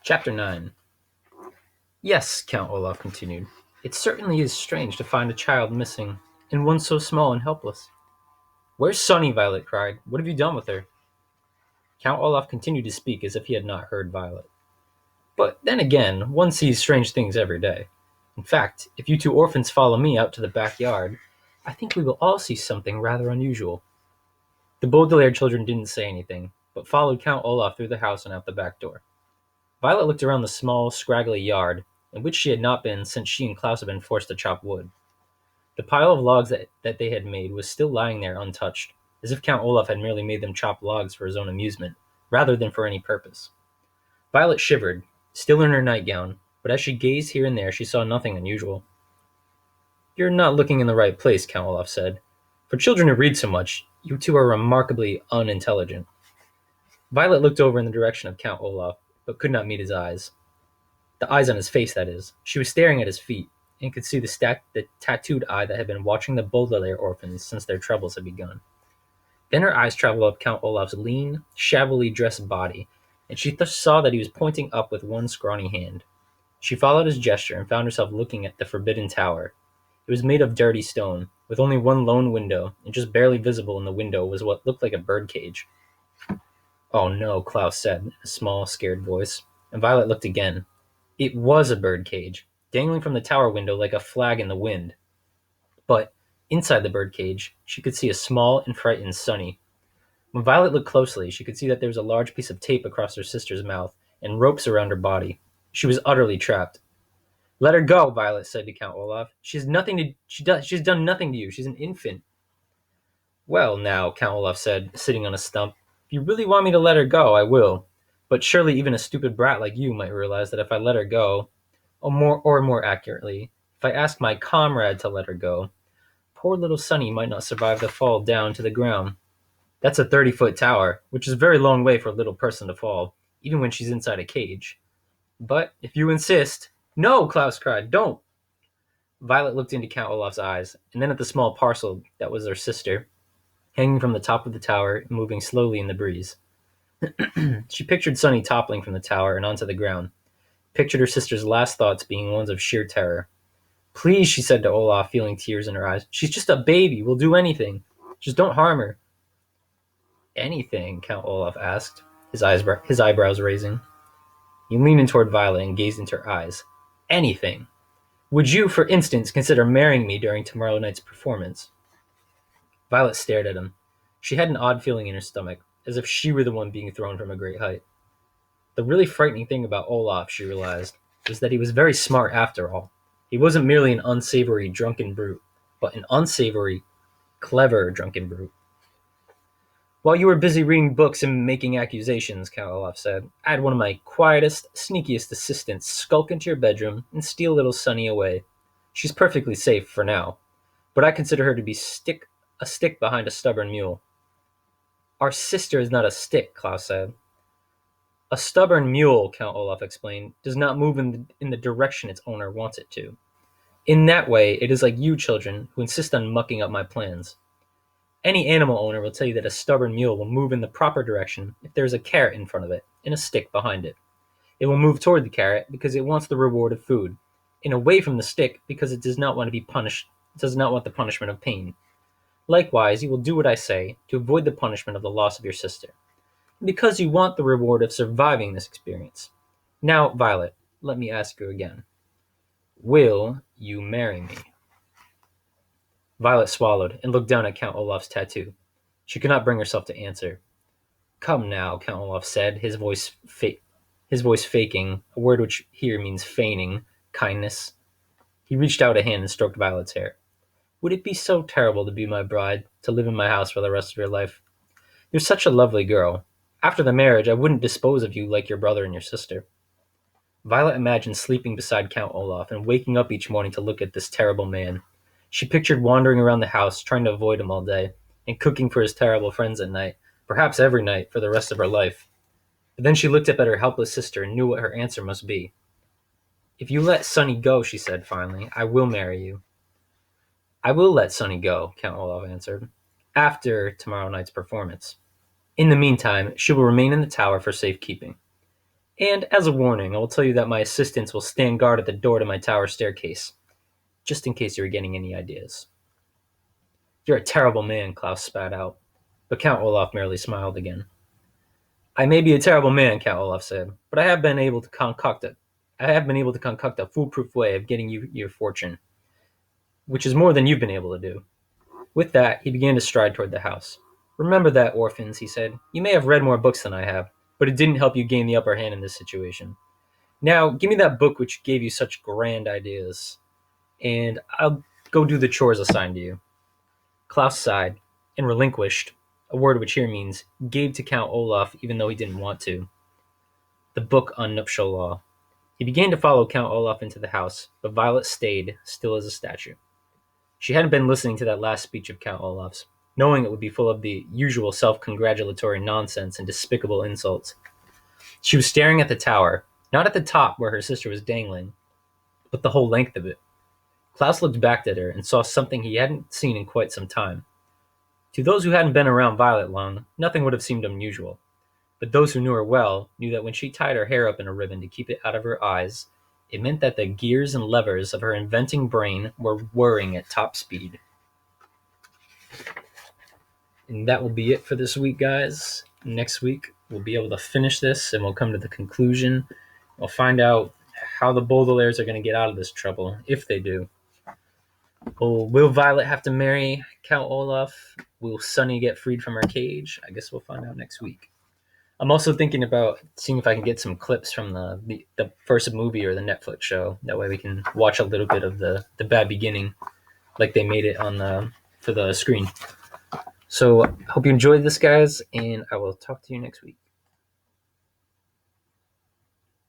Chapter 9. Yes, Count Olaf continued. It certainly is strange to find a child missing, and one so small and helpless. Where's Sunny? Violet cried. What have you done with her? Count Olaf continued to speak as if he had not heard Violet. But then again, one sees strange things every day. In fact, if you two orphans follow me out to the backyard, I think we will all see something rather unusual. The Baudelaire children didn't say anything, but followed Count Olaf through the house and out the back door. Violet looked around the small, scraggly yard, in which she had not been since she and Klaus had been forced to chop wood. The pile of logs that they had made was still lying there untouched, as if Count Olaf had merely made them chop logs for his own amusement, rather than for any purpose. Violet shivered, still in her nightgown, but as she gazed here and there she saw nothing unusual. You're not looking in the right place, Count Olaf said. For children who read so much, you two are remarkably unintelligent. Violet looked over in the direction of Count Olaf, but could not meet his eyes. The eyes on his face, that is. She was staring at his feet, and could see the tattooed eye that had been watching the Baudelaire orphans since their troubles had begun. Then her eyes traveled up Count Olaf's lean, shabbily dressed body, and she saw that he was pointing up with one scrawny hand. She followed his gesture and found herself looking at the forbidden tower. It was made of dirty stone, with only one lone window, and just barely visible in the window was what looked like a birdcage. Oh no, Klaus said, in a small, scared voice, and Violet looked again. It was a birdcage, dangling from the tower window like a flag in the wind. But inside the birdcage, she could see a small and frightened Sunny. When Violet looked closely, she could see that there was a large piece of tape across her sister's mouth and ropes around her body. She was utterly trapped. Let her go, Violet said to Count Olaf. She's done nothing to you. She's an infant. Well, now, Count Olaf said, sitting on a stump, if you really want me to let her go, I will. But surely even a stupid brat like you might realize that if I let her go, or more accurately, if I ask my comrade to let her go, poor little Sunny might not survive the fall down to the ground. That's a 30-foot tower, which is a very long way for a little person to fall, even when she's inside a cage. But if you insist... No, Klaus cried, don't! Violet looked into Count Olaf's eyes, and then at the small parcel that was her sister, hanging from the top of the tower and moving slowly in the breeze. She pictured Sunny toppling from the tower and onto the ground, pictured her sister's last thoughts being ones of sheer terror. Please, she said to Olaf, feeling tears in her eyes. She's just a baby. We'll do anything. Just don't harm her. Anything? Count Olaf asked, his eyebrows raising. He leaned in toward Violet and gazed into her eyes. Anything. Would you, for instance, consider marrying me during tomorrow night's performance? Violet stared at him. She had an odd feeling in her stomach, as if she were the one being thrown from a great height. The really frightening thing about Olaf, she realized, was that he was very smart after all. He wasn't merely an unsavory, drunken brute, but an unsavory, clever drunken brute. While you were busy reading books and making accusations, Count Olaf said, I had one of my quietest, sneakiest assistants skulk into your bedroom and steal little Sunny away. She's perfectly safe for now, but I consider her to be a stick behind a stubborn mule. Our sister is not a stick, Klaus said. A stubborn mule, Count Olaf explained, does not move in the direction its owner wants it to. In that way, it is like you children who insist on mucking up my plans. Any animal owner will tell you that a stubborn mule will move in the proper direction if there is a carrot in front of it and a stick behind it. It will move toward the carrot because it wants the reward of food, and away from the stick because it does not want to be punished. It does not want the punishment of pain. Likewise, you will do what I say to avoid the punishment of the loss of your sister, because you want the reward of surviving this experience. Now, Violet, let me ask you again. Will you marry me? Violet swallowed and looked down at Count Olaf's tattoo. She could not bring herself to answer. Come now, Count Olaf said, his voice faking, a word which here means feigning, kindness. He reached out a hand and stroked Violet's hair. Would it be so terrible to be my bride, to live in my house for the rest of your life? You're such a lovely girl. After the marriage, I wouldn't dispose of you like your brother and your sister. Violet imagined sleeping beside Count Olaf and waking up each morning to look at this terrible man. She pictured wandering around the house, trying to avoid him all day, and cooking for his terrible friends at night, perhaps every night for the rest of her life. But then she looked up at her helpless sister and knew what her answer must be. If you let Sunny go, she said finally, I will marry you. I will let Sunny go, Count Olaf answered, after tomorrow night's performance. In the meantime, she will remain in the tower for safekeeping. And as a warning, I will tell you that my assistants will stand guard at the door to my tower staircase, just in case you were getting any ideas. You're a terrible man, Klaus spat out, but Count Olaf merely smiled again. I may be a terrible man, Count Olaf said, but I have been able to concoct a foolproof way of getting you your fortune, which is more than you've been able to do. With that, he began to stride toward the house. Remember that, orphans, he said. You may have read more books than I have, but it didn't help you gain the upper hand in this situation. Now, give me that book which gave you such grand ideas, and I'll go do the chores assigned to you. Klaus sighed and relinquished, a word which here means gave to Count Olaf even though he didn't want to, the book on nuptial law. He began to follow Count Olaf into the house, but Violet stayed, still as a statue. She hadn't been listening to that last speech of Count Olaf's, knowing it would be full of the usual self-congratulatory nonsense and despicable insults. She was staring at the tower, not at the top where her sister was dangling, but the whole length of it. Klaus looked back at her and saw something he hadn't seen in quite some time. To those who hadn't been around Violet long, nothing would have seemed unusual. But those who knew her well knew that when she tied her hair up in a ribbon to keep it out of her eyes, it meant that the gears and levers of her inventing brain were whirring at top speed. And that will be it for this week, guys. Next week, we'll be able to finish this and we'll come to the conclusion. We'll find out how the Baudelaires are going to get out of this trouble, if they do. Will Violet have to marry Count Olaf? Will Sunny get freed from her cage? I guess we'll find out next week. I'm also thinking about seeing if I can get some clips from the first movie or the Netflix show. That way we can watch a little bit of the bad beginning, like they made it on for the screen. So I hope you enjoyed this, guys, and I will talk to you next week.